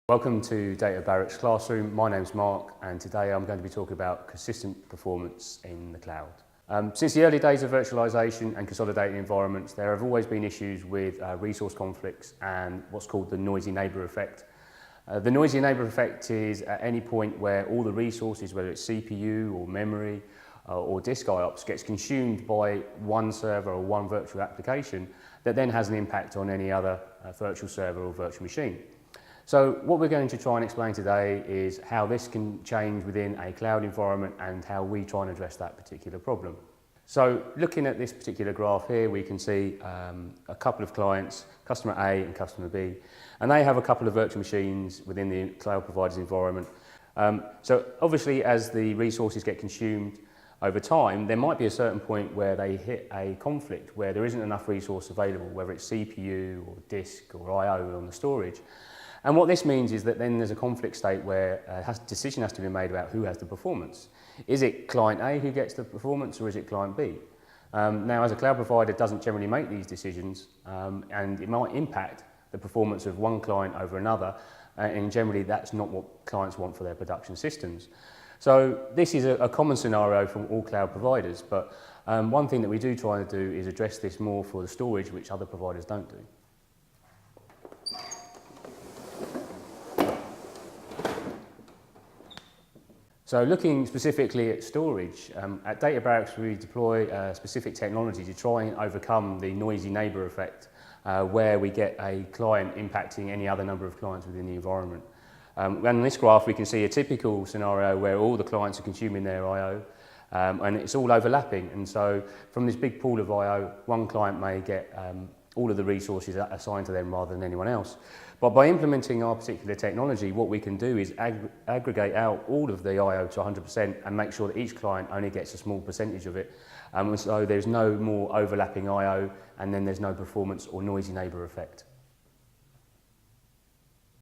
Welcome to Data Barrack's Classroom. My name's Mark and today I'm going to be talking about consistent performance in the cloud. Since the early days of virtualization and consolidated environments, there have always been issues with resource conflicts and what's called the noisy neighbour effect. The noisy neighbour effect is at any point where all the resources, whether it's CPU or memory or disk IOPS, gets consumed by one server or one virtual application that then has an impact on any other virtual server or virtual machine. So what we're going to try and explain today is how this can change within a cloud environment and how we try and address that particular problem. So looking at this particular graph here, we can see a couple of clients, customer A and customer B, and they have a couple of virtual machines within the cloud provider's environment. So obviously as the resources get consumed over time, there might be a certain point where they hit a conflict where there isn't enough resource available, whether it's CPU or disk or I/O on the storage. And what this means is that then there's a conflict state where a decision has to be made about who has the performance. Is it client A who gets the performance or is it client B? Now, as a cloud provider, it doesn't generally make these decisions and it might impact the performance of one client over another, and generally that's not what clients want for their production systems. So this is a common scenario from all cloud providers, but one thing that we do try to do is address this more for the storage, which other providers don't do. So looking specifically at storage, at Data Barracks we deploy specific technology to try and overcome the noisy neighbour effect where we get a client impacting any other number of clients within the environment. And in this graph we can see a typical scenario where all the clients are consuming their I/O and it's all overlapping, and so from this big pool of I/O one client may get all of the resources assigned to them rather than anyone else. But by implementing our particular technology, what we can do is aggregate out all of the I/O to 100% and make sure that each client only gets a small percentage of it. So there's no more overlapping I/O and then there's no performance or noisy neighbour effect.